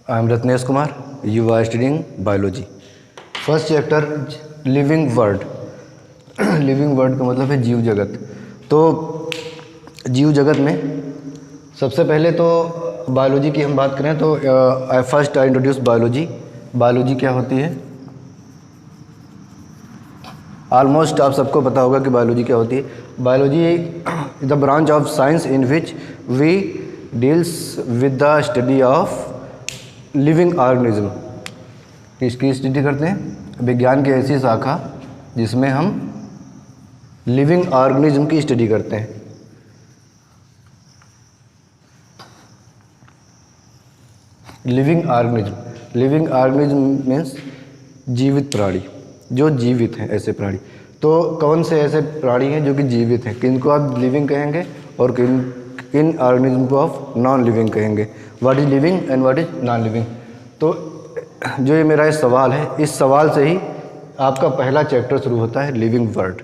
I am Ratnesh Kumar, you are studying biology. First chapter living world. Living world का मतलब है जीव जगत। तो जीव जगत में सबसे पहले तो बायोलॉजी की हम बात करें तो first I introduce biology. Biology क्या होती है? ऑलमोस्ट आप सबको पता होगा कि बायोलॉजी क्या होती है। Biology is the branch of science in which we deals with the study of living organism. इसकी स्टडी करते हैं, विज्ञान की ऐसी शाखा जिसमें हम लिविंग ऑर्गेनिज्म की स्टडी करते हैं। लिविंग ऑर्गेनिज्म मीन्स जीवित प्राणी, जो जीवित हैं ऐसे प्राणी। तो कौन से ऐसे प्राणी हैं जो कि जीवित हैं, किनको आप लिविंग कहेंगे और किन ऑर्गेनिज्म को आप नॉन लिविंग कहेंगे। What is living and what is non living. तो जो ये मेरा सवाल है, इस सवाल से ही आपका पहला चैप्टर शुरू होता है, लिविंग वर्ल्ड।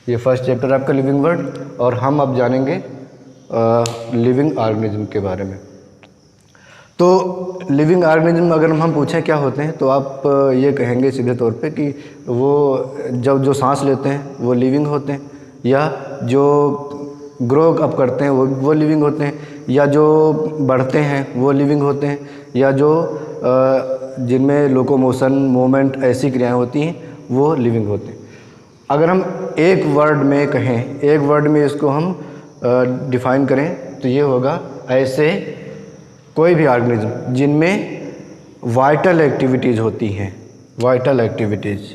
ये फर्स्ट चैप्टर आपका लिविंग वर्ल्ड, और हम अब जानेंगे लिविंग ऑर्गेनिज्म के बारे में। तो लिविंग ऑर्गेनिज्म अगर हम पूछें क्या होते हैं, तो आप ये कहेंगे सीधे तौर पे कि वो जो सांस लेते हैं वो लिविंग होते हैं, या जो ग्रो अप करते हैं वो लिविंग होते हैं, या जो बढ़ते हैं वो लिविंग होते हैं, या जो जिनमें लोकोमोशन मूवमेंट ऐसी क्रियाएं होती हैं वो लिविंग होते हैं। अगर हम एक वर्ड में कहें, एक वर्ड में इसको हम डिफाइन करें तो ये होगा ऐसे कोई भी ऑर्गेनिज्म जिनमें वाइटल एक्टिविटीज़ होती हैं। वाइटल एक्टिविटीज़,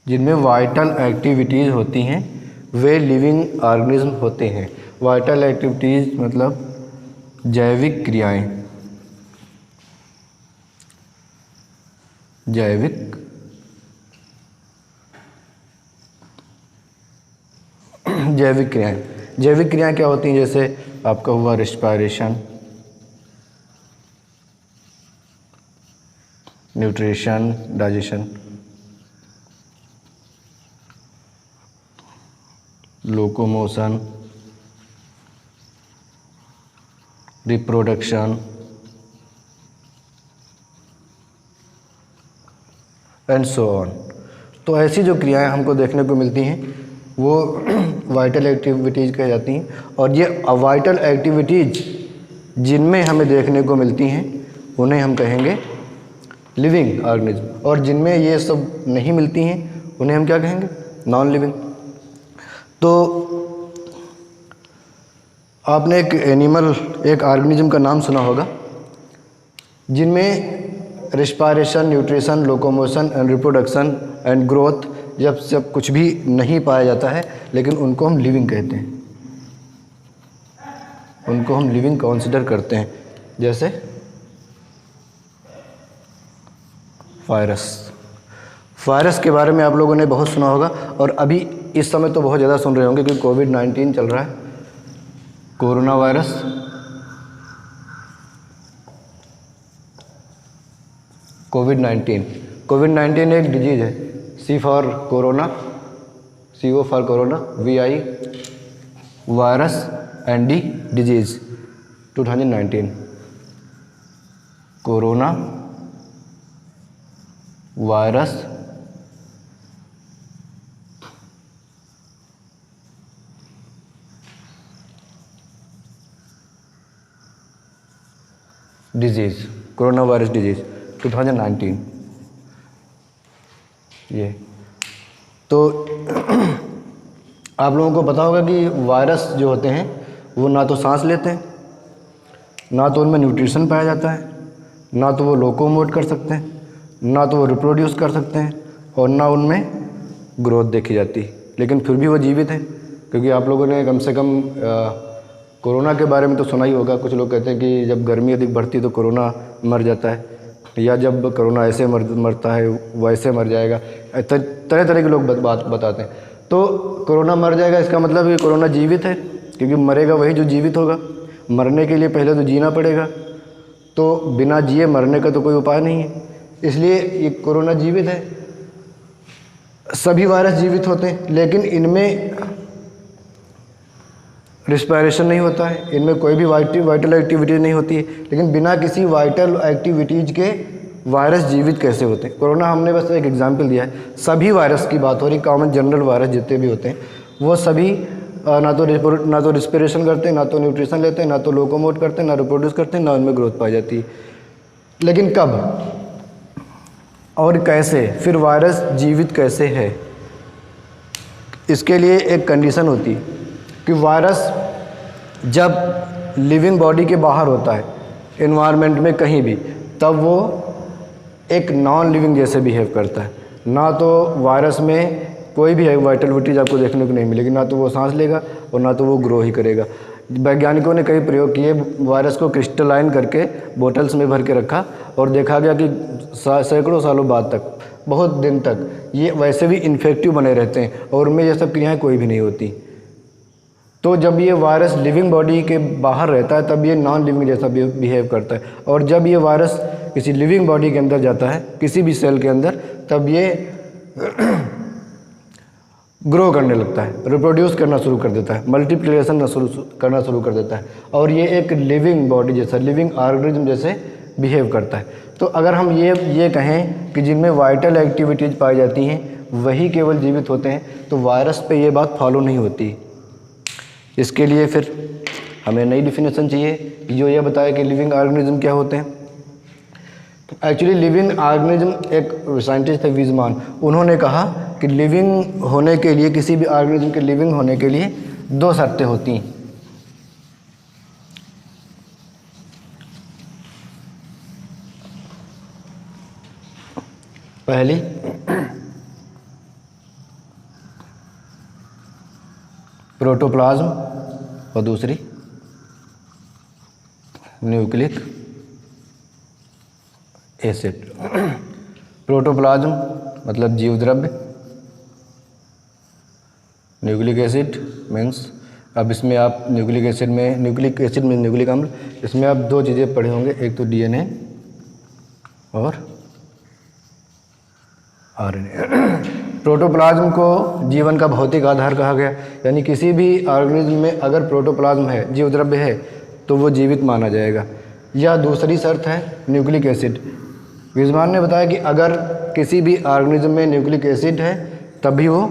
जिनमें वाइटल एक्टिविटीज़ होती हैं वे लिविंग ऑर्गेनिज्म होते हैं। वाइटल एक्टिविटीज़ मतलब जैविक क्रियाएं, जैविक क्रियाएं। जैविक क्रियाएं क्या होती हैं? जैसे आपका हुआ respiration, nutrition, digestion, locomotion, reproduction and so on. तो ऐसी जो क्रियाएं हमको देखने को मिलती हैं वो वाइटल एक्टिविटीज़ कह जाती हैं। और ये वाइटल एक्टिविटीज़ जिनमें हमें देखने को मिलती हैं उन्हें हम कहेंगे लिविंग ऑर्गेनिज्म, और जिनमें ये सब नहीं मिलती हैं उन्हें हम क्या कहेंगे? Non living. तो आपने एक ऑर्गेनिज्म का नाम सुना होगा जिनमें respiration, nutrition, locomotion and reproduction and growth जब सब कुछ भी नहीं पाया जाता है, लेकिन उनको हम लिविंग कहते हैं, उनको हम लिविंग कंसीडर करते हैं। जैसे वायरस के बारे में आप लोगों ने बहुत सुना होगा, और अभी इस समय तो बहुत ज़्यादा सुन रहे होंगे क्योंकि कोविड-19 चल रहा है। कोरोना वायरस, कोविड-19 एक डिजीज़ है। C for corona, CO for corona, VI virus, ND disease. 2019 corona virus disease, corona virus disease 2019। ये तो आप लोगों को पता होगा कि वायरस जो होते हैं वो ना तो सांस लेते हैं, ना तो उनमें न्यूट्रिशन पाया जाता है, ना तो वो लोकोमोट कर सकते हैं, ना तो वो रिप्रोड्यूस कर सकते हैं, और ना उनमें ग्रोथ देखी जाती, लेकिन फिर भी वो जीवित हैं। क्योंकि आप लोगों ने कम से कम कोरोना के बारे में तो सुना ही होगा। कुछ लोग कहते हैं कि जब गर्मी अधिक बढ़ती है तो कोरोना मर जाता है, या जब कोरोना ऐसे मरता है वैसे मर जाएगा। तरह तरह के लोग बात बताते हैं। तो कोरोना मर जाएगा इसका मतलब कि कोरोना जीवित है, क्योंकि मरेगा वही जो जीवित होगा। मरने के लिए पहले तो जीना पड़ेगा, तो बिना जिए मरने का तो कोई उपाय नहीं है, इसलिए ये कोरोना जीवित है। सभी वायरस जीवित होते हैं, लेकिन इनमें रिस्पायरेशन नहीं होता है, इनमें कोई भी वाइटल एक्टिविटीज़ नहीं होती है। लेकिन बिना किसी वाइटल एक्टिविटीज़ के वायरस जीवित कैसे होते हैं? कोरोना हमने बस एक एग्जांपल दिया है, सभी वायरस की बात हो रही, कॉमन जनरल वायरस जितने भी होते हैं वो सभी ना तो रिस्पिरेशन करते हैं, ना तो न्यूट्रिशन लेते हैं, ना तो लोकोमोट करते हैं, ना रिप्रोड्यूस करते हैं, ना उनमें ग्रोथ पाई जाती है। लेकिन कब और कैसे, फिर वायरस जीवित कैसे है, इसके लिए एक कंडीशन होती है कि वायरस जब लिविंग बॉडी के बाहर होता है एनवायरनमेंट में कहीं भी, तब वो एक नॉन लिविंग जैसे बिहेव करता है। ना तो वायरस में कोई भी वाइटलिटीज आपको देखने को नहीं मिलेगी, ना तो वो सांस लेगा और ना तो वो ग्रो ही करेगा। वैज्ञानिकों ने कई प्रयोग किए, वायरस को क्रिस्टलाइन करके बोतल्स में भर के रखा और देखा गया कि सैकड़ों सालों बाद तक, बहुत दिन तक ये वैसे भी इन्फेक्टिव बने रहते हैं और उनमें ये सब क्रियाएँ कोई भी नहीं होती। तो जब ये वायरस लिविंग बॉडी के बाहर रहता है तब ये नॉन लिविंग जैसा बिहेव करता है, और जब ये वायरस किसी लिविंग बॉडी के अंदर जाता है, किसी भी सेल के अंदर, तब ये ग्रो करने लगता है, रिप्रोड्यूस करना शुरू कर देता है, मल्टीप्लिकेशन करना शुरू कर देता है, और ये एक लिविंग बॉडी जैसा, लिविंग ऑर्गेनिज्म जैसे बिहेव करता है। तो अगर हम ये कहें कि जिनमें वाइटल एक्टिविटीज़ पाई जाती हैं वही केवल जीवित होते हैं, तो वायरस पे ये बात फॉलो नहीं होती। इसके लिए फिर हमें नई डिफिनेशन चाहिए कि जो ये बताए कि लिविंग ऑर्गेनिज्म क्या होते हैं। एक्चुअली लिविंग ऑर्गेनिज्म, एक साइंटिस्ट थे वीजमान, उन्होंने कहा कि लिविंग होने के लिए, किसी भी ऑर्गेनिज्म के लिविंग होने के लिए 2 शर्तें होती हैं। पहली, प्रोटोप्लाज्म, और दूसरी न्यूक्लिक एसिड। प्रोटोप्लाज्म मतलब जीव द्रव्य, न्यूक्लिक एसिड मीन्स, अब इसमें आप न्यूक्लिक एसिड में न्यूक्लिक अम्ल, इसमें आप 2 चीज़ें पढ़े होंगे, एक तो डीएनए और आरएनए। प्रोटोप्लाज्म को जीवन का भौतिक आधार कहा गया, यानी किसी भी ऑर्गेनिज्म में अगर प्रोटोप्लाज्म है, जीव द्रव्य है, तो वो जीवित माना जाएगा। या दूसरी शर्त है न्यूक्लिक एसिड। वीजमान ने बताया कि अगर किसी भी ऑर्गेनिज्म में न्यूक्लिक एसिड है तभी वो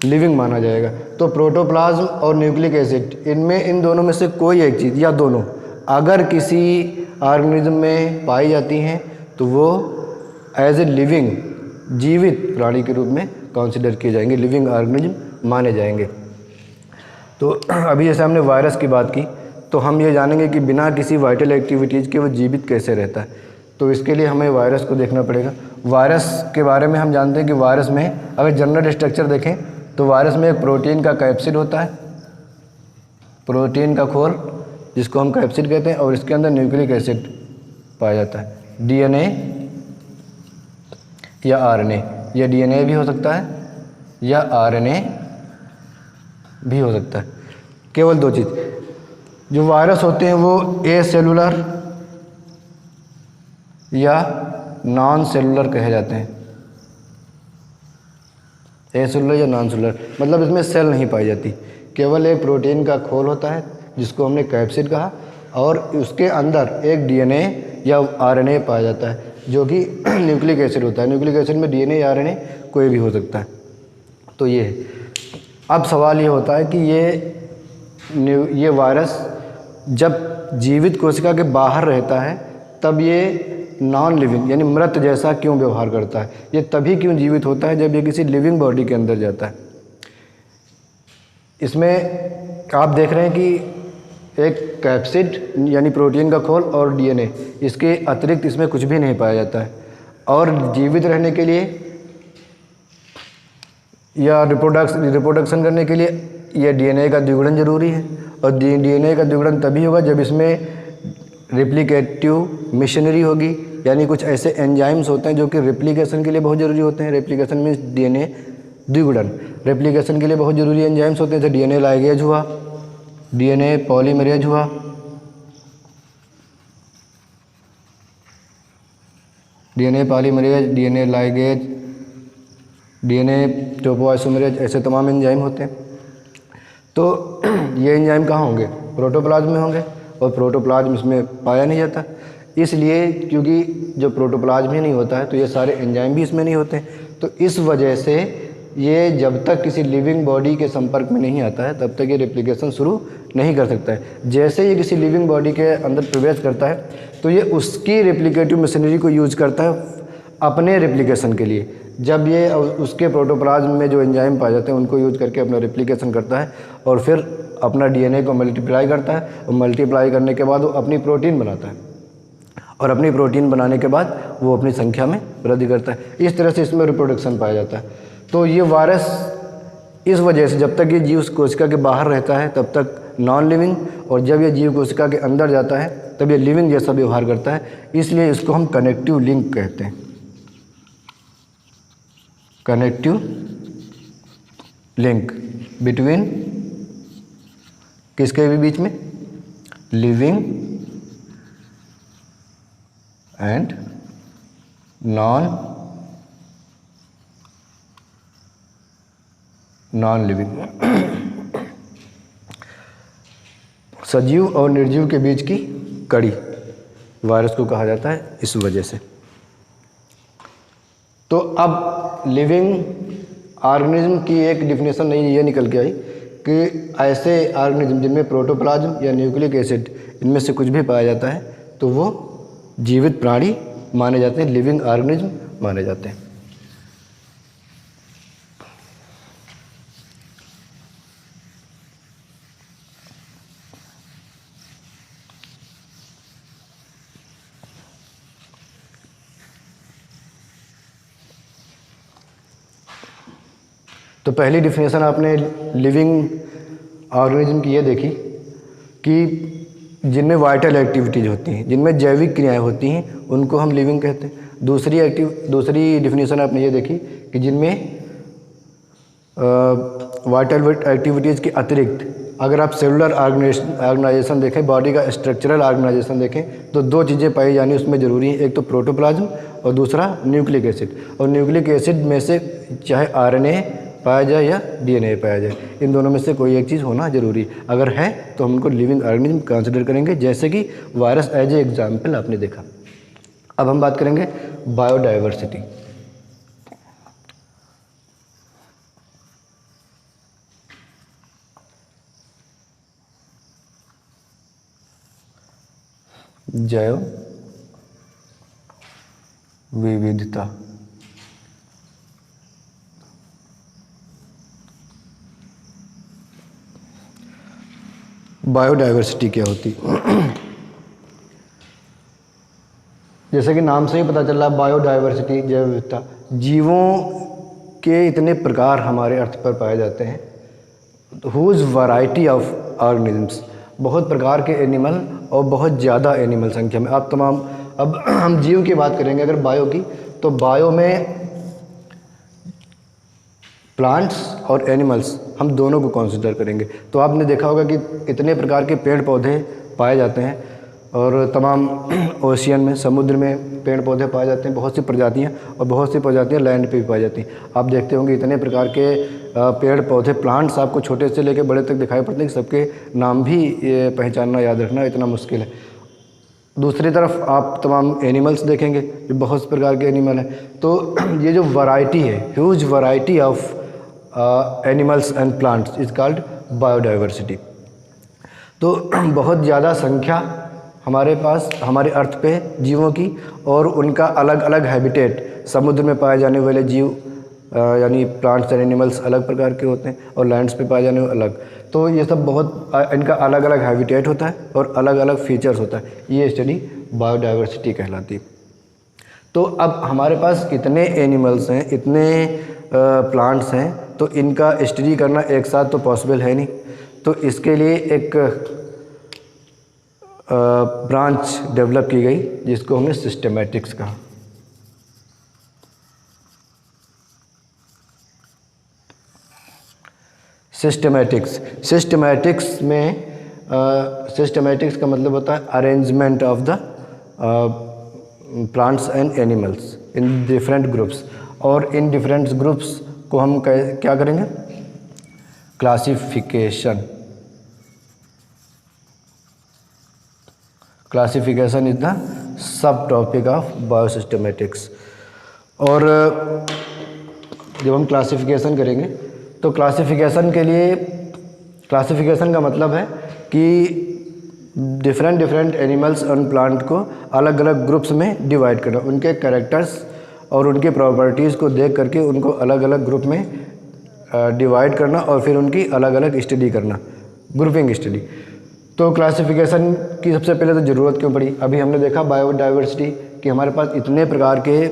लिविंग माना जाएगा। तो प्रोटोप्लाज्म और न्यूक्लिक एसिड, इनमें, इन दोनों में से कोई एक चीज़ या दोनों अगर किसी ऑर्गेनिज्म में पाई जाती हैं तो वो एज ए लिविंग, जीवित प्राणी के रूप में कंसिडर किए जाएंगे, लिविंग ऑर्गेनिज्म माने जाएंगे। तो अभी जैसे हमने वायरस की बात की, तो हम ये जानेंगे कि बिना किसी वाइटल एक्टिविटीज़ के वो जीवित कैसे रहता है। तो इसके लिए हमें वायरस को देखना पड़ेगा। वायरस के बारे में हम जानते हैं कि वायरस में अगर जनरल स्ट्रक्चर देखें तो वायरस में एक प्रोटीन का कैप्सिड होता है, प्रोटीन का खोल जिसको हम कैप्सिड कहते हैं, और इसके अंदर न्यूक्लिक एसिड पाया जाता है, डीएनए या आरएनए। या डीएनए भी हो सकता है या आरएनए भी हो सकता है। केवल 2 चीज़। जो वायरस होते हैं वो ए सेलुलर या नॉन सेलुलर कहे जाते हैं। ए सेलुलर या नॉन सेलुलर मतलब इसमें सेल नहीं पाई जाती, केवल एक प्रोटीन का खोल होता है जिसको हमने कैप्सिड कहा, और उसके अंदर एक डीएनए या आरएनए पाया जाता है जो कि न्यूक्लिक एसिड होता है। न्यूक्लिक एसिड में डीएनए या आरएनए कोई भी हो सकता है। तो ये है। अब सवाल ये होता है कि ये वायरस जब जीवित कोशिका के बाहर रहता है तब ये नॉन लिविंग यानी मृत जैसा क्यों व्यवहार करता है? ये तभी क्यों जीवित होता है जब ये किसी लिविंग बॉडी के अंदर जाता है। इसमें आप देख रहे हैं कि एक कैप्सिड यानी प्रोटीन का खोल और डीएनए, इसके अतिरिक्त इसमें कुछ भी नहीं पाया जाता है। और जीवित रहने के लिए या रिप्रोडक्शन करने के लिए यह डीएनए का द्विगुणन जरूरी है, और डीएनए का द्विगुणन तभी होगा जब इसमें रेप्लिकेटिव मशीनरी होगी, यानी कुछ ऐसे एंजाइम्स होते हैं जो कि रेप्लिकेशन के लिए बहुत ज़रूरी होते हैं। रेप्लिकेशन मीन्स डीएनए द्विगुणन। रेप्लिकेशन के लिए बहुत ज़रूरी एंजाइम्स होते हैं, जैसे डीएनए लाइगेज हुआ, डीएनए पॉलीमरेज हुआ, DNA polymerase, DNA ligase, DNA topoisomerase, ऐसे तमाम एंजाइम होते हैं। तो ये एंजाइम कहाँ होंगे? प्रोटोप्लाज्म में होंगे, और प्रोटोप्लाज्म इसमें पाया नहीं जाता। इसलिए क्योंकि जो प्रोटोप्लाज्म ही नहीं होता है तो ये सारे एंजाइम भी इसमें नहीं होते। तो इस वजह से ये जब तक किसी लिविंग बॉडी के संपर्क में नहीं आता है तब तक ये रेप्लिकेशन शुरू नहीं कर सकता है। जैसे ये किसी लिविंग बॉडी के अंदर प्रवेश करता है तो ये उसकी रेप्लिकेटिव मशीनरी को यूज करता है अपने रेप्लिकेशन के लिए। जब ये उसके प्रोटोप्लाज्म में जो एंजाइम पाए जाते हैं उनको यूज करके अपना रेप्लिकेशन करता है और फिर अपना डीएनए को मल्टीप्लाई करता है, और मल्टीप्लाई करने के बाद वो अपनी प्रोटीन बनाता है, और अपनी प्रोटीन बनाने के बाद वो अपनी संख्या में वृद्धि करता है। इस तरह से इसमें रिप्रोडक्शन पाया जाता है। तो ये वायरस इस वजह से जब तक ये जीव कोशिका के बाहर रहता है तब तक नॉन लिविंग, और जब ये जीव कोशिका के अंदर जाता है तब ये लिविंग जैसा व्यवहार करता है। इसलिए इसको हम कनेक्टिव लिंक कहते हैं, कनेक्टिव लिंक बिटवीन किसके भी बीच में? लिविंग एंड नॉन लिविंग, सजीव और निर्जीव के बीच की कड़ी वायरस को कहा जाता है इस वजह से। तो अब लिविंग ऑर्गेनिज्म की एक डिफिनेशन नहीं ये निकल के आई कि ऐसे ऑर्गेनिज्म जिनमें प्रोटोप्लाज्म या न्यूक्लिक एसिड इनमें से कुछ भी पाया जाता है तो वो जीवित प्राणी माने जाते हैं, लिविंग ऑर्गेनिज्म माने जाते हैं। तो पहली डिफिनेशन आपने लिविंग ऑर्गेनिज्म की ये देखी कि जिनमें वाइटल एक्टिविटीज़ होती हैं, जिनमें जैविक क्रियाएं होती हैं, उनको हम लिविंग कहते हैं। दूसरी डिफिनेशन आपने ये देखी कि जिनमें वाइटल एक्टिविटीज़ के अतिरिक्त अगर आप सेलुलर ऑर्गेनाइजेशन देखें, बॉडी का स्ट्रक्चरल ऑर्गेनाइजेशन देखें तो दो चीज़ें पाई जानी उसमें ज़रूरी हैं, एक तो प्रोटोप्लाज्म और दूसरा न्यूक्लिक एसिड। और न्यूक्लिक एसिड में से चाहे आरएनए पाया जाए या डीएनए पाया जाए, इन दोनों में से कोई एक चीज़ होना जरूरी। अगर है तो हम उनको लिविंग ऑर्गेनिज्म कंसिडर करेंगे, जैसे कि वायरस एज ए एग्जाम्पल आपने देखा। अब हम बात करेंगे बायोडाइवर्सिटी। जैव विविधता। बायोडाइवर्सिटी क्या होती? जैसे कि नाम से ही पता चल रहा है, बायोडाइवर्सिटी जैव विविधता। जीवों के इतने प्रकार हमारे अर्थ पर पाए जाते हैं, हुज वैरायटी ऑफ ऑर्गेनिजम्स, बहुत प्रकार के एनिमल और बहुत ज़्यादा एनिमल संख्या में। अब हम जीव की बात करेंगे अगर बायो की, तो बायो में प्लांट्स और एनिमल्स हम दोनों को कंसीडर करेंगे। तो आपने देखा होगा कि इतने प्रकार के पेड़ पौधे पाए जाते हैं, और तमाम ओशियन में, समुद्र में पेड़ पौधे पाए जाते हैं, बहुत सी प्रजातियां, और बहुत सी प्रजातियां लैंड पे भी पाई जाती हैं। आप देखते होंगे इतने प्रकार के पेड़ पौधे, प्लांट्स आपको छोटे से लेकर बड़े तक दिखाई पड़ते हैं, सबके नाम भी पहचानना, याद रखना इतना मुश्किल है। दूसरी तरफ आप तमाम एनिमल्स देखेंगे, जो बहुत से प्रकार के एनिमल हैं। तो ये जो वैरायटी है, huge variety of animals and plants is called biodiversity. तो बहुत ज़्यादा संख्या हमारे पास, हमारे अर्थ पे जीवों की, और उनका अलग अलग हैबिटेट। समुद्र में पाए जाने वाले जीव यानी प्लांट्स एंड एनिमल्स अलग प्रकार के होते हैं, और लैंड्स पे पाए जाने वाले अलग। तो ये सब बहुत, इनका अलग अलग हैबिटेट होता है और अलग अलग फीचर्स होता है। ये स्टडी बायोडाइवर्सिटी कहलाती है। तो अब हमारे पास इतने एनिमल्स हैं, इतने प्लांट्स हैं, तो इनका स्टडी करना एक साथ तो पॉसिबल है नहीं। तो इसके लिए एक ब्रांच डेवलप की गई जिसको हमने सिस्टमैटिक्स कहा। सिस्टमैटिक्स में सिस्टमैटिक्स का मतलब होता है arrangement of the plants and animals in different groups. और इन डिफरेंट ग्रुप्स को हम क्या करेंगे? Classification classification is the sub topic of biosystematics. और जब हम क्लासिफिकेशन करेंगे तो क्लासिफिकेशन के लिए, क्लासिफिकेशन का मतलब है कि डिफरेंट एनिमल्स और प्लांट को अलग अलग ग्रुप्स में डिवाइड करना, उनके कैरेक्टर्स और उनकी प्रॉपर्टीज़ को देख करके उनको अलग अलग ग्रुप में डिवाइड करना और फिर उनकी अलग अलग स्टडी करना, ग्रुपिंग स्टडी। तो क्लासिफिकेशन की सबसे पहले तो ज़रूरत क्यों पड़ी? अभी हमने देखा बायोडाइवर्सिटी कि हमारे पास इतने प्रकार के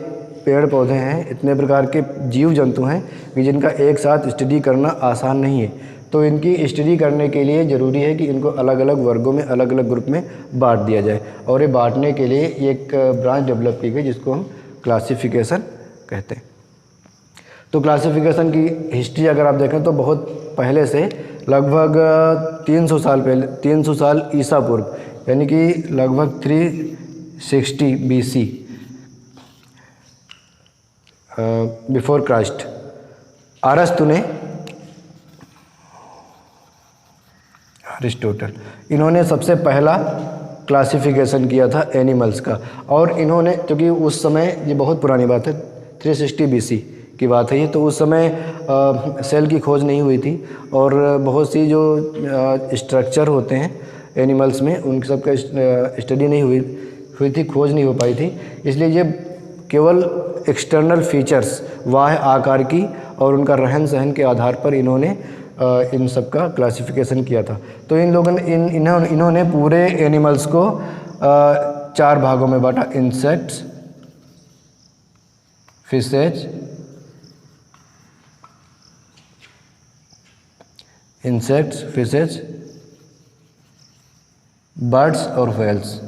पेड़ पौधे हैं, इतने प्रकार के जीव जंतु हैं कि जिनका एक साथ स्टडी करना आसान नहीं है। तो इनकी स्टडी करने के लिए ज़रूरी है कि इनको अलग अलग वर्गों में, अलग अलग ग्रुप में बांट दिया जाए। और ये बांटने के लिए एक ब्रांच डेवलप की गई जिसको हम क्लासिफिकेशन कहते हैं। तो क्लासिफिकेशन की हिस्ट्री अगर आप देखें तो बहुत पहले से, लगभग 300 साल पहले, 300 साल ईसा पूर्व, यानी कि लगभग 360 BC बिफोर क्राइस्ट, अरस्तु ने, अरिस्टोटल, इन्होंने सबसे पहला क्लासिफिकेशन किया था एनिमल्स का। और इन्होंने, क्योंकि उस समय, ये बहुत पुरानी बात है, 360 BC की बात है ये, तो उस समय सेल की खोज नहीं हुई थी और बहुत सी जो स्ट्रक्चर होते हैं एनिमल्स में उन सबका स्टडी नहीं हुई थी, खोज नहीं हो पाई थी। इसलिए ये केवल एक्सटर्नल फीचर्स, बाह्य आकार की और उनका रहन सहन के आधार पर इन्होंने इन सब का क्लासिफिकेशन किया था। तो इन लोगों ने इन्होंने पूरे एनिमल्स को 4 भागों में बांटा, इंसेक्ट्स, फिशेज, बर्ड्स और व्हेल्स।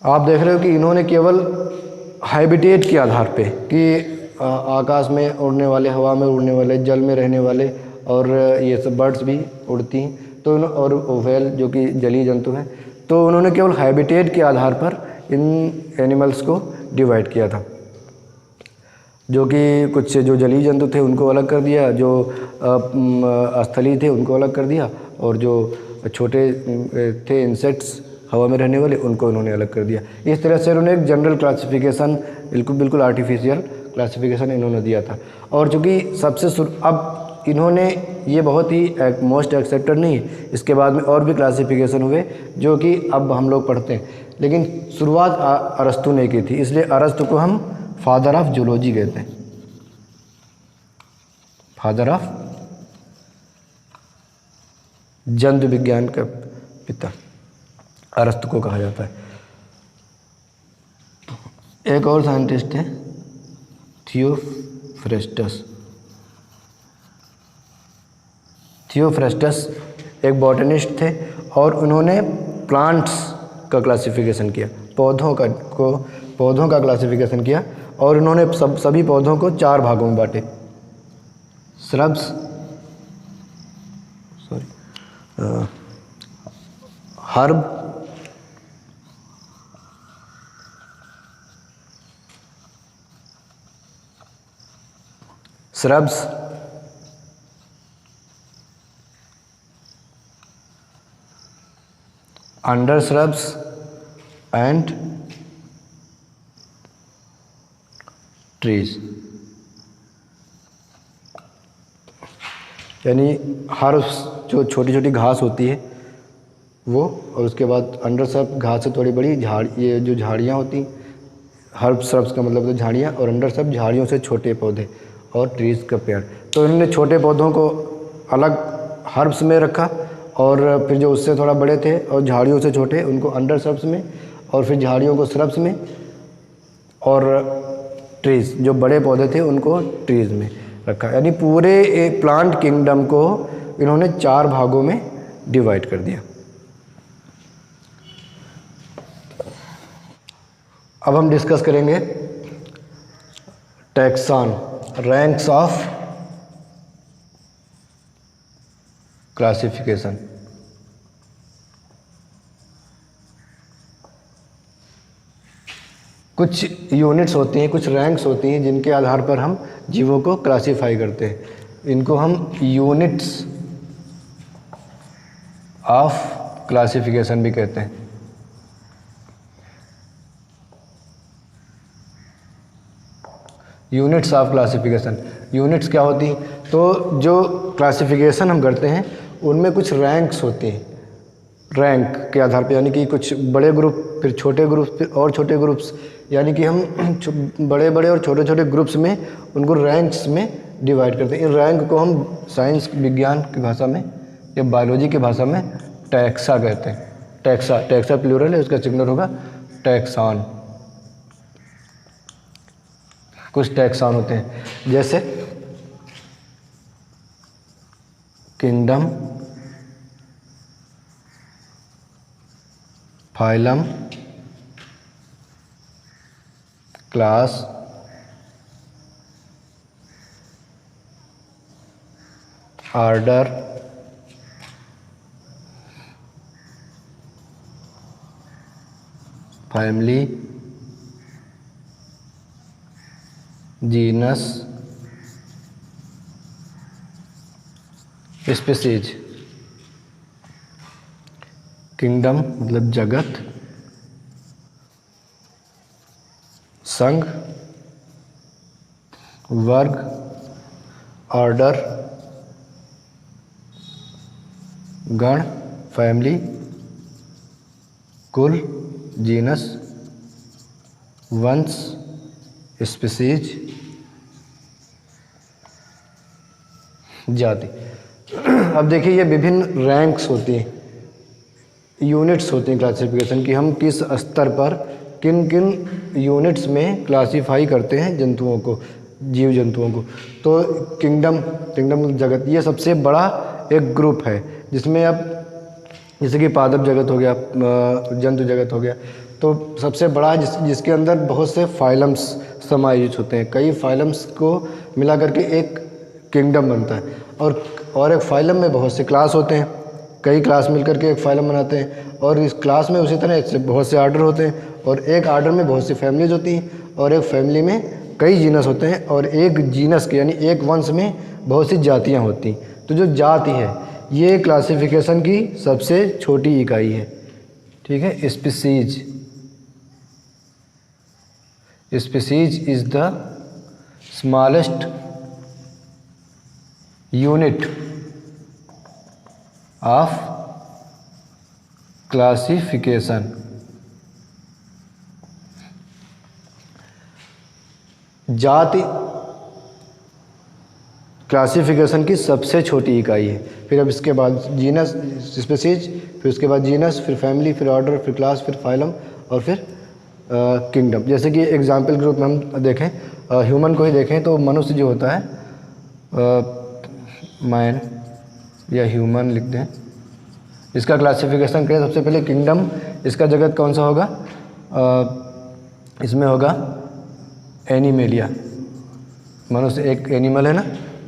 आप देख रहे हो कि इन्होंने केवल हैबिटेट के आधार पे कि आकाश में उड़ने वाले, हवा में उड़ने वाले, जल में रहने वाले, और ये सब बर्ड्स भी उड़ती हैं, तो और व्हेल जो कि जलीय जंतु हैं, तो उन्होंने केवल हैबिटेट के आधार पर इन एनिमल्स को डिवाइड किया था। जो कि कुछ जो जलीय जंतु थे उनको अलग कर दिया, जो स्थलीय थे उनको अलग कर दिया, और जो छोटे थे इंसेक्ट्स हवा में रहने वाले उनको उन्होंने अलग कर दिया। इस तरह से उन्होंने एक जनरल क्लासिफिकेशन, बिल्कुल आर्टिफिशियल क्लासिफिकेशन इन्होंने दिया था। और चूँकि अब इन्होंने ये बहुत ही मोस्ट एक्सेप्टेड नहीं है, इसके बाद में और भी क्लासिफिकेशन हुए जो कि अब हम लोग पढ़ते हैं, लेकिन शुरुआत अरस्तु ने की थी, इसलिए अरस्तु को हम फादर ऑफ जूलॉजी कहते हैं, फादर ऑफ जंतु विज्ञान का पिता अरस्तु को कहा जाता है। एक और साइंटिस्ट है थियोफ्रेस्टस। थियोफ्रेस्टस एक बॉटनिस्ट थे और उन्होंने प्लांट्स का क्लासिफिकेशन किया, पौधों का क्लासिफिकेशन किया, और उन्होंने सभी पौधों को 4 भागों में बांटे, shrubs, herb, shrubs, under shrubs and trees. यानी हर्ब्स जो छोटी छोटी घास होती है वो, और उसके बाद अंडर श्रब घास से थोड़ी बड़ी ये जो झाड़ियाँ होती, हर्ब श्रब्स का मतलब तो झाड़ियाँ, और अंडर श्रब झाड़ियों से छोटे पौधे, और ट्रीज़ का पेड़। तो इन्होंने छोटे पौधों को अलग हर्ब्स में रखा, और फिर जो उससे थोड़ा बड़े थे और झाड़ियों से छोटे उनको अंडर श्रब्स में, और फिर झाड़ियों को श्रब्स में, और ट्रीज़ जो बड़े पौधे थे उनको ट्रीज़ में रखा। यानी पूरे एक प्लांट किंगडम को इन्होंने 4 भागों में डिवाइड कर दिया। अब हम डिस्कस करेंगे टैक्सॉन, रैंक्स ऑफ क्लासिफिकेशन। कुछ यूनिट्स होती हैं, कुछ रैंक्स होती हैं जिनके आधार पर हम जीवों को क्लासीफाई करते हैं। इनको हम यूनिट्स ऑफ क्लासिफिकेशन भी कहते हैं। यूनिट्स ऑफ क्लासिफिकेशन, यूनिट्स क्या होती हैं? तो जो क्लासिफिकेशन हम करते हैं उनमें कुछ रैंक्स होते हैं, रैंक के आधार पे, यानी कि कुछ बड़े ग्रुप, फिर छोटे ग्रुप, फिर और छोटे ग्रुप्स, यानी कि हम बड़े बड़े और छोटे छोटे ग्रुप्स में उनको रैंक्स में डिवाइड करते हैं। इन रैंक को हम साइंस विज्ञान की भाषा में या बायोलॉजी की भाषा में टैक्सा कहते हैं। टैक्सा, टैक्सा प्लूरल है, उसका सिंगुलर होगा टैक्सान। कुछ टैक्सान होते हैं जैसे kingdom, phylum, class, order, family, genus, species. Kingdom मतलब जगत, संघ, वर्ग, ऑर्डर, गण, फैमिली, कुल, जीनस, वंश, स्पीशीज, जाति। अब देखिए ये विभिन्न रैंक्स होती हैं, यूनिट्स होती हैं क्लासिफिकेशन की। हम किस स्तर पर किन किन यूनिट्स में क्लासीफाई करते हैं जंतुओं को, जीव जंतुओं को। तो किंगडम जगत, ये सबसे बड़ा एक ग्रुप है जिसमें अब जैसे कि पादप जगत हो गया, जंतु जगत हो गया, तो सबसे बड़ा है जिसके अंदर बहुत से फाइलम्स समायोजित होते हैं। कई फाइलम्स को मिला करके एक किंगडम बनता है, और एक फाइलम में बहुत से क्लास होते हैं, कई क्लास मिलकर के एक फाइलम बनाते हैं, और इस क्लास में उसी तरह से बहुत से आर्डर होते हैं, और एक आर्डर में बहुत सी फैमिलीज होती हैं, और एक फैमिली में कई जीनस होते हैं, और एक जीनस के यानी एक वंश में बहुत सी जातियाँ होती हैं। तो जो जाति है ये क्लासिफिकेशन की सबसे छोटी इकाई है, ठीक है। Species, species is the smallest unit of classification. जाति क्लासिफिकेशन की सबसे छोटी इकाई है। फिर अब इसके बाद जीनस, स्पीशीज, फिर उसके बाद जीनस, फिर फैमिली, फिर ऑर्डर, फिर क्लास, फिर फाइलम, और फिर किंगडम। जैसे कि एग्जाम्पल के रूप में हम देखें, ह्यूमन को ही देखें तो मनुष्य जो होता है, मैन या ह्यूमन लिख दें, इसका क्लासिफिकेशन करें सबसे पहले किंगडम। इसका जगत कौन सा होगा? इसमें होगा एनिमेलिया। मनुष्य एक एनिमल है ना,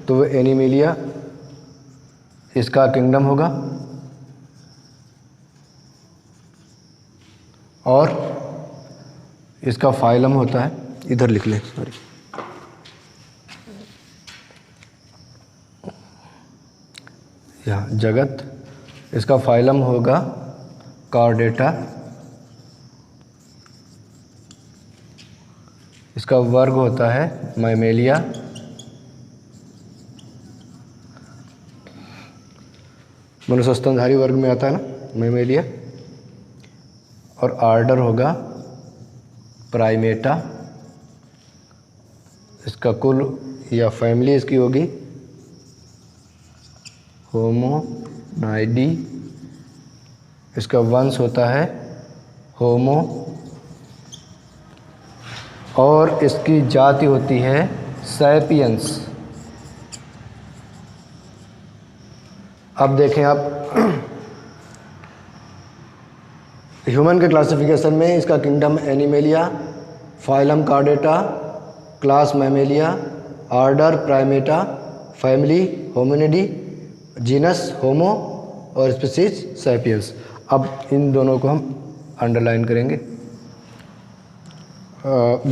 तो वो एनिमेलिया इसका किंगडम होगा। और इसका फाइलम होता है, इधर लिख लें, सॉरी, यहाँ जगत, इसका फाइलम होगा कॉर्डेटा, इसका वर्ग होता है मैमेलिया, मनुष्य स्तनधारी वर्ग में आता है ना मैमेलिया, और ऑर्डर होगा प्राइमेटा, इसका कुल या फैमिली इसकी होगी होमोनाइडी, इसका वंश होता है होमो, और इसकी जाति होती है सैपियंस। अब देखें आप, ह्यूमन के क्लासिफिकेशन में इसका kingdom Animalia, phylum Chordata, class Mammalia, order Primata, family Hominidae, genus Homo, और स्पीशीज सैपियंस। अब इन दोनों को हम अंडरलाइन करेंगे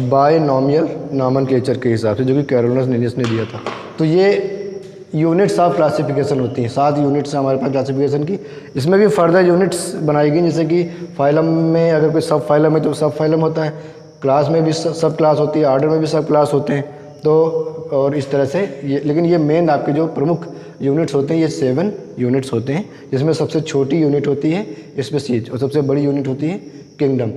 बायनॉमियल नॉमेनक्लेचर के हिसाब से, जो कि कैरोलस लिनियस ने दिया था। तो ये यूनिट्स ऑफ क्लासिफिकेशन होती हैं, 7 यूनिट्स हैं हमारे पास क्लासिफिकेशन की। इसमें भी फर्दर यूनिट्स बनाई गई, जैसे कि फाइलम में अगर कोई सब फाइलम है तो सब फाइलम होता है, क्लास में भी सब क्लास होती है, ऑर्डर में भी सब क्लास होते हैं। तो और इस तरह से ये, लेकिन ये मेन आपके जो प्रमुख यूनिट्स होते हैं ये 7 यूनिट्स होते हैं, जिसमें सबसे छोटी यूनिट होती है स्पीशीज और सबसे बड़ी यूनिट होती है किंगडम।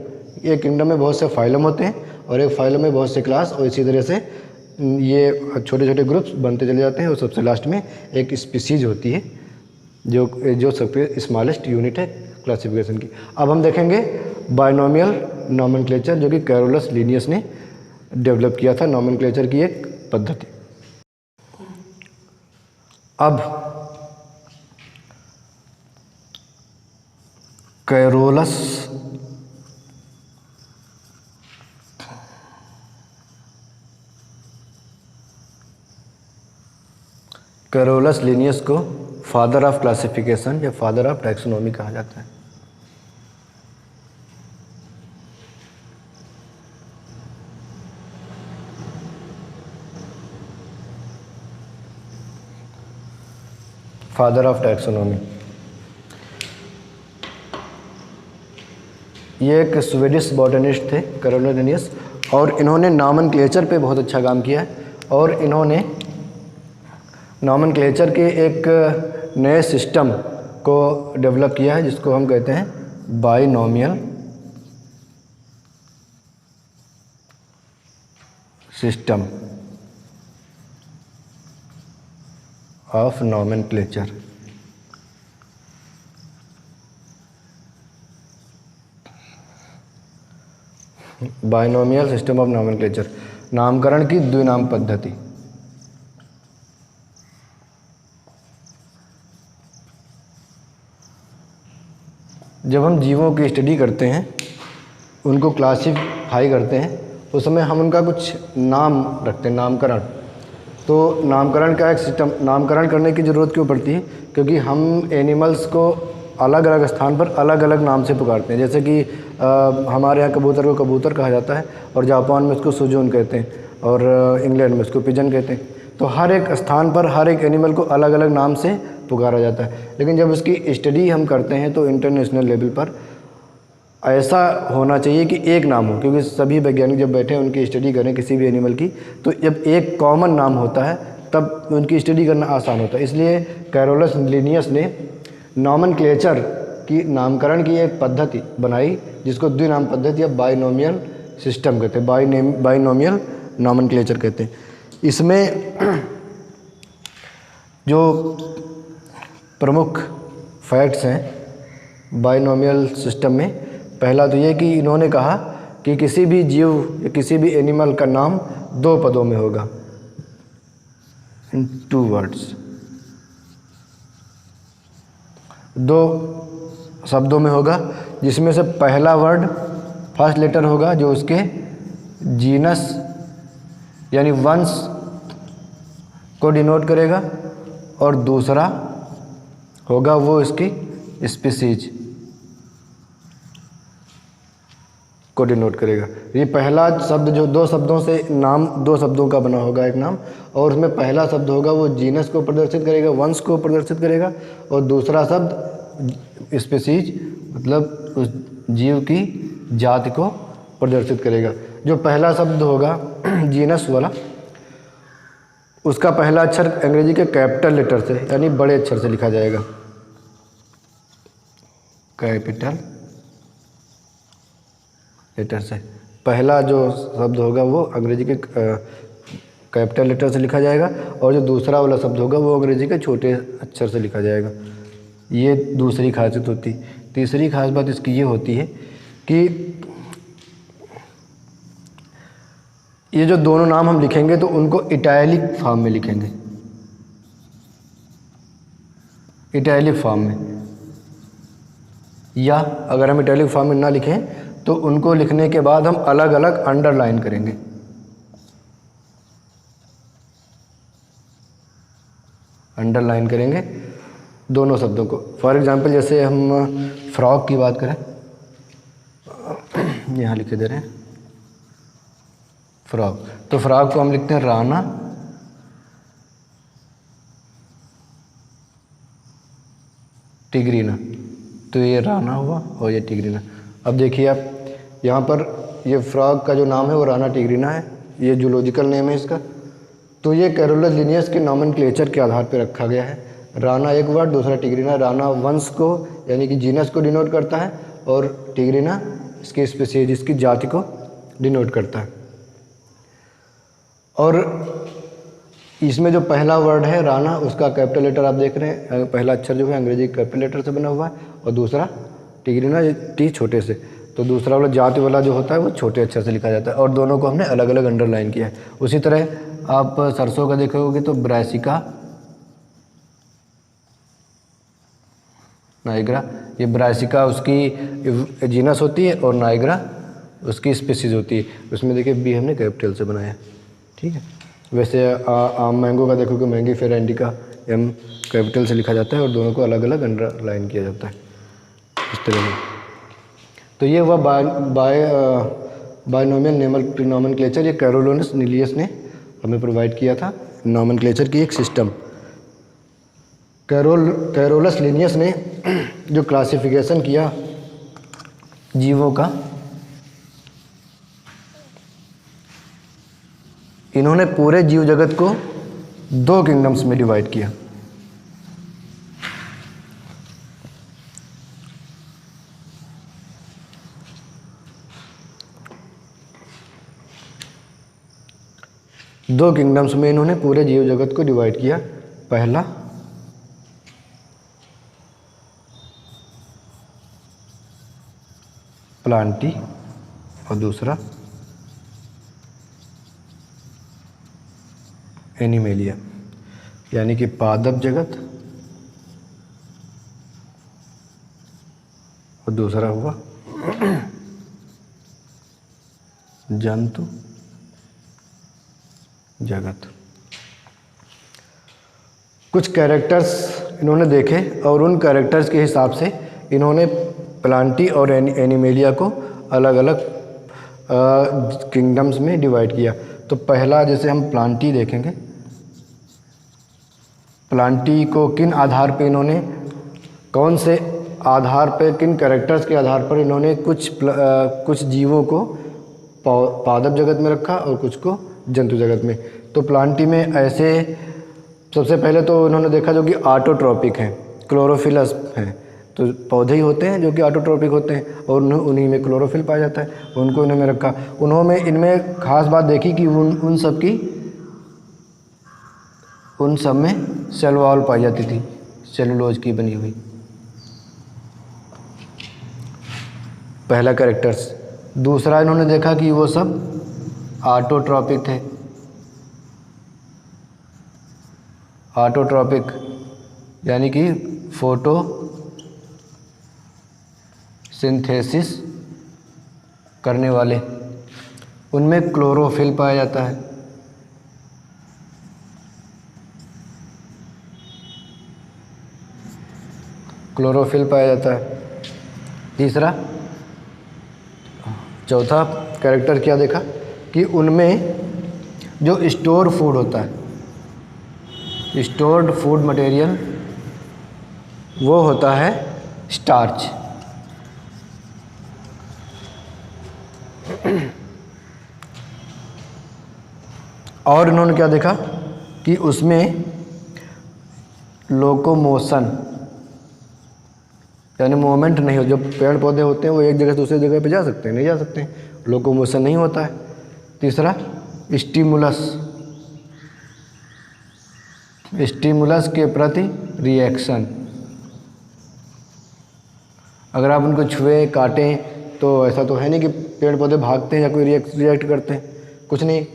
एक किंगडम में बहुत से फाइलम होते हैं और एक फाइलम में बहुत से क्लास, और इसी तरह से ये छोटे छोटे ग्रुप्स बनते चले जाते हैं और सबसे लास्ट में एक स्पीशीज होती है जो सबसे स्मॉलेस्ट यूनिट है क्लासिफिकेशन की। अब हम देखेंगे बायनोमियल नॉमेनक्लेचर, जो कि कैरोलस लिनियस ने डेवलप किया था, नॉमेनक्लेचर की एक पद्धति। अब कैरोलस लिनियस को फादर ऑफ क्लासिफिकेशन या फादर ऑफ टैक्सोनॉमी कहा जाता है। फादर ऑफ टैक्सोनॉमी, ये एक स्वीडिश बॉटनिस्ट थे कैरोलस लिनियस, और इन्होंने नॉमेनक्लेचर पे बहुत अच्छा काम किया है। और इन्होंने नॉमेनक्लेचर के एक नए सिस्टम को डेवलप किया है, जिसको हम कहते हैं binomial system of nomenclature. Binomial system of nomenclature, नामकरण की द्विनाम पद्धति। जब हम जीवों की स्टडी करते हैं, उनको क्लासिफाई करते हैं, उस समय हम उनका कुछ नाम रखते हैं, नामकरण। तो नामकरण का एक सिस्टम, नामकरण करने की ज़रूरत क्यों पड़ती है? क्योंकि हम एनिमल्स को अलग अलग स्थान पर अलग अलग नाम से पुकारते हैं। जैसे कि हमारे यहाँ कबूतर को कबूतर कहा जाता है, और जापान में उसको सुजून कहते हैं, और इंग्लैंड में उसको पिजन कहते हैं। तो हर एक स्थान पर हर एक एनिमल को अलग अलग नाम से पुकारा जाता है। लेकिन जब उसकी स्टडी हम करते हैं तो इंटरनेशनल लेवल पर ऐसा होना चाहिए कि एक नाम हो, क्योंकि सभी वैज्ञानिक जब बैठे उनकी स्टडी करें किसी भी एनिमल की, तो जब एक कॉमन नाम होता है तब उनकी स्टडी करना आसान होता है। इसलिए कैरोलस लिनियस ने नॉमेनक्लेचर की नामकरण की एक पद्धति बनाई, जिसको द्विनाम पद्धति या बाइनोमियल सिस्टम कहते हैं, बाइनोमियल नॉमेनक्लेचर कहते हैं। इसमें जो प्रमुख फैक्ट्स हैं बाइनोमियल सिस्टम में, पहला तो ये कि इन्होंने कहा कि किसी भी जीव या किसी भी एनिमल का नाम 2 पदों में होगा, इन 2 वर्ड्स, 2 शब्दों में होगा, जिसमें से पहला वर्ड फर्स्ट लेटर होगा जो उसके जीनस यानी वंश को डिनोट करेगा, और दूसरा होगा वो इसकी स्पीसीज को डिनोट करेगा। ये पहला शब्द जो 2 शब्दों से नाम, 2 शब्दों का बना होगा एक नाम, और उसमें पहला शब्द होगा वो जीनस को प्रदर्शित करेगा, वंश को प्रदर्शित करेगा, और दूसरा शब्द स्पीसीज मतलब उस जीव की जाति को प्रदर्शित करेगा। जो पहला शब्द होगा जीनस वाला, उसका पहला अक्षर अंग्रेजी के कैपिटल लेटर से यानी बड़े अक्षर से लिखा जाएगा, कैपिटल लेटर से। पहला जो शब्द होगा वो अंग्रेजी के कैपिटल लेटर से लिखा जाएगा, और जो दूसरा वाला शब्द होगा वो अंग्रेजी के छोटे अक्षर से लिखा जाएगा। ये दूसरी खासियत होती। तीसरी खास बात इसकी ये होती है कि ये जो दोनों नाम हम लिखेंगे तो उनको इटैलिक फॉर्म में लिखेंगे, इटैलिक फॉर्म में, या अगर हम इटैलिक फॉर्म में ना लिखें तो उनको लिखने के बाद हम अलग अलग अंडरलाइन करेंगे। अंडरलाइन करेंगे दोनों शब्दों को। फॉर एग्जांपल जैसे हम फ्रॉग की बात करें, यहाँ लिखे दे रहे हैं फ्रॉग, तो फ्रॉग को हम लिखते हैं राना टिग्रीना, तो ये राना हुआ और ये टिग्रीना। अब देखिए आप यहाँ पर ये फ्रॉग का जो नाम है वो राना टिग्रीना है, ये जूलॉजिकल नेम है इसका। तो ये कैरोलस लिनियस के नॉमेनक्लेचर के आधार पर रखा गया है। राना एक वर्ड, दूसरा टिग्रीना। राना वंश को यानी कि जीनस को डिनोट करता है और टिग्रीना इसकी स्पीशीज, इसकी जाति को डिनोट करता है। और इसमें जो पहला वर्ड है राना, उसका कैपिटल लेटर आप देख रहे हैं, पहला अक्षर जो है अंग्रेजी कैपिटल लेटर से बना हुआ है और दूसरा टिग्रीना टी छोटे से। तो दूसरा वाला जाति वाला जो होता है वो छोटे अक्षर से लिखा जाता है और दोनों को हमने अलग अलग अंडरलाइन किया है। उसी तरह आप सरसों का देखोगे तो ब्रासिका नाइग्रा, ये ब्रासिका उसकी जीनस होती है और नाइग्रा उसकी स्पीशीज होती है। उसमें देखिए बी हमने कैपिटल से बनाया, ठीक है। वैसे आम मैंगो का देखोगे मैंगी फेरा इंडिका, एम कैपिटल से लिखा जाता है और दोनों को अलग अलग अंडरलाइन किया जाता है इस तरह से। तो ये हुआ बायनोमियल नॉमेनक्लेचर, ये कैरोलस लिनियस ने हमें प्रोवाइड किया था नॉमेनक्लेचर की एक सिस्टम। कैरोलस लिनियस ने जो क्लासिफिकेशन किया जीवों का, इन्होंने पूरे जीव जगत को 2 किंगडम्स में डिवाइड किया। दो किंगडम्स में इन्होंने पूरे जीव जगत को डिवाइड किया। पहला प्लांटी और दूसरा एनिमेलिया, यानी कि पादप जगत और दूसरा हुआ जंतु जगत। कुछ कैरेक्टर्स इन्होंने देखे और उन कैरेक्टर्स के हिसाब से इन्होंने प्लांटी और एनिमेलिया को अलग अलग किंगडम्स में डिवाइड किया। तो पहला जैसे हम प्लांटी देखेंगे, प्लांटी को किन आधार पे इन्होंने, कौन से आधार पे, किन कैरेक्टर्स के आधार पर इन्होंने कुछ जीवों को पादप जगत में रखा और कुछ को जंतु जगत में। तो प्लांटी में ऐसे सबसे पहले तो इन्होंने देखा जो कि ऑटोट्रॉपिक हैं, क्लोरोफिलस हैं। तो पौधे ही होते हैं जो कि ऑटोट्रॉपिक होते हैं और उन्हीं में क्लोरोफिल पाया जाता है, उनको इन्होंने रखा। उन्होंने इनमें खास बात देखी कि उन सब में सेल वॉल पाई जाती थी, सेलुलोज की बनी हुई। पहला कैरेक्टर्स। दूसरा इन्होंने देखा कि वो सब ऑटोट्रॉपिक थे। ऑटोट्रॉपिक यानी कि फोटो सिंथेसिस करने वाले, उनमें क्लोरोफिल पाया जाता है। क्लोरोफिल पाया जाता है। तीसरा, चौथा कैरेक्टर क्या देखा कि उनमें जो स्टोर फूड होता है, स्टोर्ड फूड मटेरियल, वो होता है स्टार्च। और इन्होंने क्या देखा कि उसमें लोकोमोशन यानी मूवमेंट नहीं हो। जो पेड़ पौधे होते हैं वो एक जगह से दूसरी जगह पे जा सकते हैं, नहीं जा सकते हैं, लोकोमोशन नहीं होता है। तीसरा, स्टिमुलस, स्टिमुलस के प्रति रिएक्शन। अगर आप उनको छुए काटें तो ऐसा तो है नहीं कि पेड़ पौधे भागते हैं या कोई रिएक्ट करते हैं, कुछ नहीं,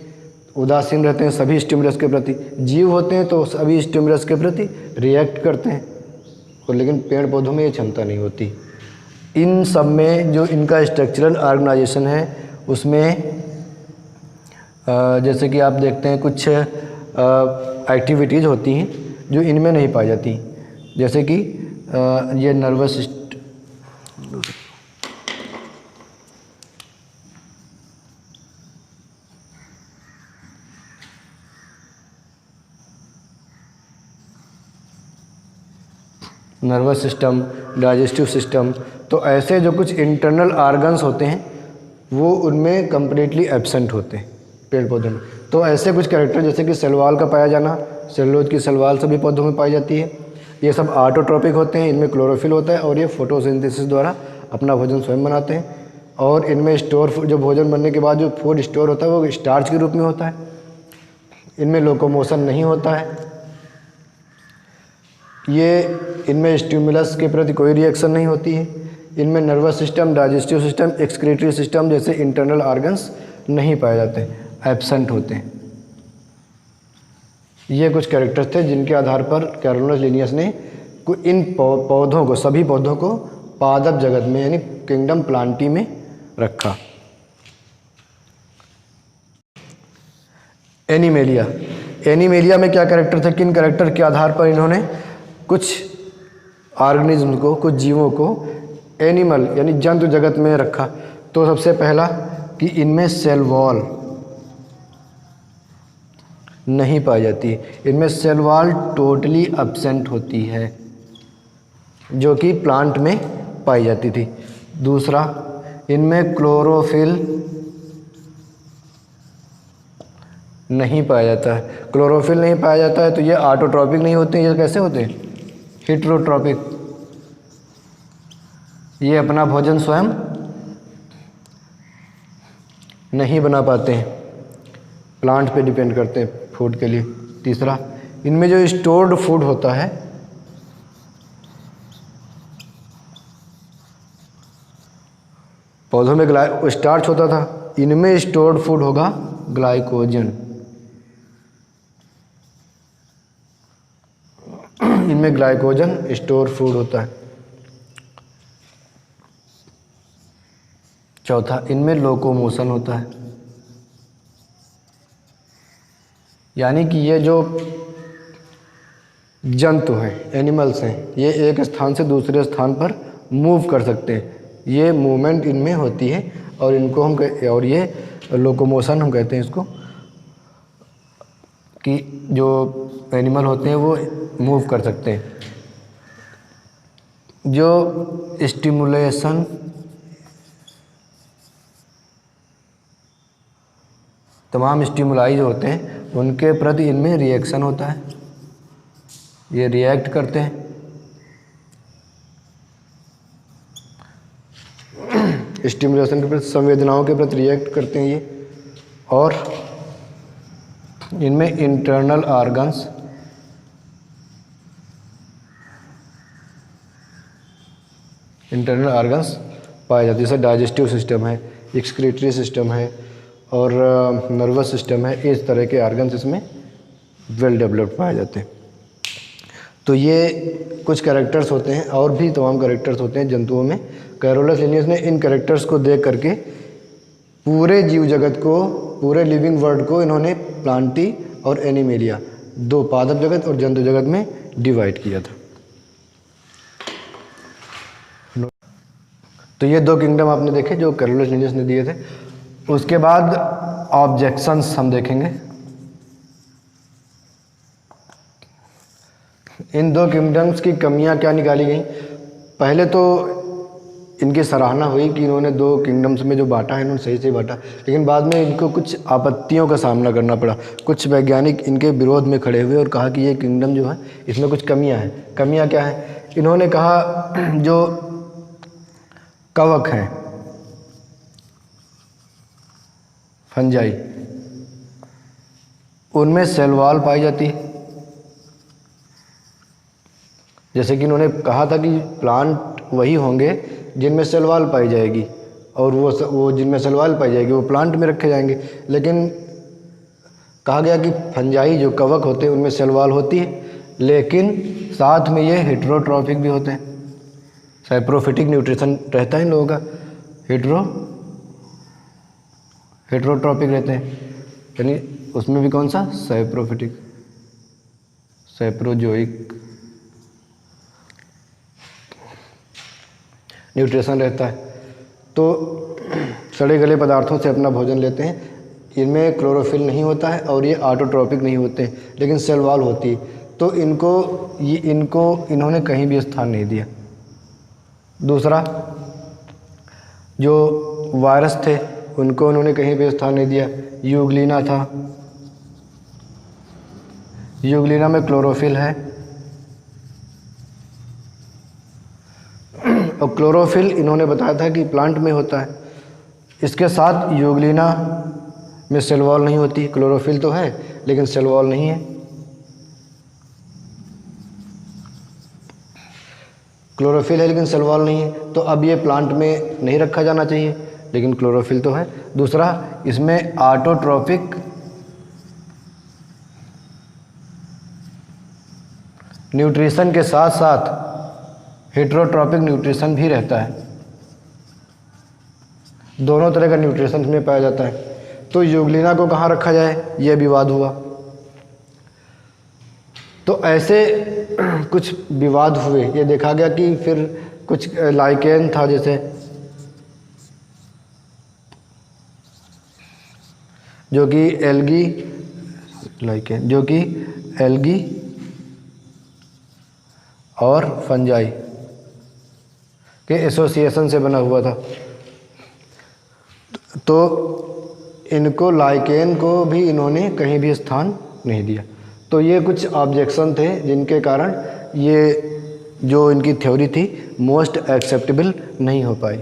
उदासीन रहते हैं सभी स्टिमुलस के प्रति। जीव होते हैं तो सभी स्टिमुलस के प्रति रिएक्ट करते हैं, और लेकिन पेड़ पौधों में ये क्षमता नहीं होती। इन सब में जो इनका स्ट्रक्चरल ऑर्गेनाइजेशन है उसमें जैसे कि आप देखते हैं कुछ एक्टिविटीज़ होती हैं जो इनमें नहीं पाई जाती, जैसे कि ये nervous nervous system, digestive system. तो ऐसे जो कुछ इंटरनल आर्गन्स होते हैं वो उनमें कम्प्लीटली एब्सेंट होते हैं पेड़ पौधों में। तो ऐसे कुछ कैरेक्टर जैसे कि सेलवाल का पाया जाना, सेलुलोज की सेलवाल सभी पौधों में पाई जाती है। ये सब ऑटोट्रॉपिक होते हैं, इनमें क्लोरोफिल होता है और ये फोटोसिंथेसिस द्वारा अपना भोजन स्वयं बनाते हैं। और इनमें जो भोजन बनने के बाद जो फूड स्टोर होता है वो स्टार्च के रूप में होता है। इनमें लोकोमोशन नहीं होता है। इनमें स्टिमुलस के प्रति कोई रिएक्शन नहीं होती है। इनमें nervous system, digestive system, excretory system जैसे इंटरनल ऑर्गन्स नहीं पाए जाते, एब्सेंट होते हैं। ये कुछ कैरेक्टर्स थे जिनके आधार पर कैरोलस लिनियस ने इन पौधों को, सभी पौधों को पादप जगत में यानी किंगडम प्लांटी में रखा। एनिमेलिया, एनिमेलिया में क्या कैरेक्टर थे, किन कैरेक्टर के आधार पर इन्होंने कुछ ऑर्गेनिज्म को, कुछ जीवों को एनिमल यानी जंतु जगत में रखा। तो सबसे पहला कि इनमें सेल वॉल नहीं पाई जाती, इनमें सेल वॉल टोटली एब्सेंट होती है जो कि प्लांट में पाई जाती थी। दूसरा, इनमें क्लोरोफिल नहीं पाया जाता है। क्लोरोफिल नहीं पाया जाता है तो ये ऑटोट्रॉपिक नहीं होते, ये कैसे होते हैं, हेटेरोट्रॉपिक। ये अपना भोजन स्वयं नहीं बना पाते हैं, प्लांट पे डिपेंड करते हैं फूड के लिए। तीसरा, इनमें जो स्टोर्ड फूड होता है पौधों में स्टार्च होता था, इनमें स्टोर्ड फूड होगा ग्लाइकोजन। इनमें ग्लाइकोजन स्टोर फूड होता है। चौथा, इनमें लोकोमोशन होता है, यानी कि ये जो जंतु हैं, एनिमल्स हैं, ये एक स्थान से दूसरे स्थान पर मूव कर सकते हैं। ये मूवमेंट इनमें होती है और इनको और ये लोकोमोशन हम कहते हैं इसको, कि जो एनिमल होते हैं वो मूव कर सकते हैं। जो स्टिमुलेशन तमाम स्टिमुलाई जो होते हैं उनके प्रति इनमें रिएक्शन होता है, ये रिएक्ट करते हैं। स्टिमुलेशन के प्रति, संवेदनाओं के प्रति रिएक्ट करते हैं ये। और इनमें इंटरनल ऑर्गन्स पाए जाते हैं, जैसे डाइजेस्टिव सिस्टम है, एक्सक्रीटरी सिस्टम है और नर्वस सिस्टम है। इस तरह के ऑर्गन्स इसमें वेल डेवलप्ड पाए जाते हैं। तो ये कुछ कैरेक्टर्स होते हैं, और भी तमाम कैरेक्टर्स होते हैं जंतुओं में। कैरोलस लिनियस ने इन कैरेक्टर्स को देख करके पूरे जीव जगत को, पूरे लिविंग वर्ल्ड को इन्होंने प्लांटी और एनिमेलिया, दो पादप जगत और जंतु जगत में डिवाइड किया था। तो ये दो किंगडम आपने देखे जो कैरोलस लिनियस ने दिए थे। उसके बाद ऑब्जेक्शंस हम देखेंगे। इन दो किंगडम्स की कमियां क्या निकाली गई। पहले तो इनकी सराहना हुई कि इन्होंने दो किंगडम्स में जो बांटा है इन्होंने सही से बांटा, लेकिन बाद में इनको कुछ आपत्तियों का सामना करना पड़ा। कुछ वैज्ञानिक इनके विरोध में खड़े हुए और कहा कि ये किंगडम जो है इसमें कुछ कमियां हैं। कमियां क्या हैं? इन्होंने कहा जो कवक हैं, फंजाई, उनमें सेल वॉल पाई जाती है। जैसे कि इन्होंने कहा था कि प्लांट वही होंगे जिनमें सेल वॉल पाई जाएगी, और वो जिनमें सेल वॉल पाई जाएगी वो प्लांट में रखे जाएंगे। लेकिन कहा गया कि फंजाई जो कवक होते हैं उनमें सेल वॉल होती है, लेकिन साथ में ये हेटेरोट्रॉपिक भी होते हैं। सैप्रोफिटिक न्यूट्रिशन रहता है इन लोगों का, हेटेरोट्रॉपिक रहते हैं, यानी उसमें भी कौन सा, सैप्रोफिटिक, सैप्रोजोइक न्यूट्रिशन रहता है। तो सड़े गले पदार्थों से अपना भोजन लेते हैं। इनमें क्लोरोफिल नहीं होता है और ये ऑटोट्रॉपिक नहीं होते हैं, लेकिन सेल वॉल होती है। तो इन्होंने कहीं भी स्थान नहीं दिया। दूसरा, जो वायरस थे उनको उन्होंने कहीं भी स्थान नहीं दिया। यूग्लिना था, यूग्लिना में क्लोरोफिल है और क्लोरोफिल इन्होंने बताया था कि प्लांट में होता है। इसके साथ यूग्लिना में सेल वॉल नहीं होती। क्लोरोफिल तो है लेकिन सेल वॉल नहीं है। क्लोरोफिल है लेकिन सेल वॉल नहीं है, तो अब ये प्लांट में नहीं रखा जाना चाहिए, लेकिन क्लोरोफिल तो है। दूसरा, इसमें ऑटोट्रोपिक न्यूट्रिशन के साथ साथ हेटेरोट्रोपिक न्यूट्रिशन भी रहता है। दोनों तरह का न्यूट्रिशन इसमें पाया जाता है। तो यूग्लिना को कहाँ रखा जाए, यह विवाद हुआ। तो ऐसे कुछ विवाद हुए, ये देखा गया कि फिर कुछ लाइकेन था, जैसे जो कि एल्गी लाइकेन, जो कि एल्गी और फंजाई के एसोसिएशन से बना हुआ था। तो इनको लाइकेन को भी इन्होंने कहीं भी स्थान नहीं दिया। तो ये कुछ ऑब्जेक्शन थे जिनके कारण ये जो इनकी थ्योरी थी मोस्ट एक्सेप्टेबल नहीं हो पाई।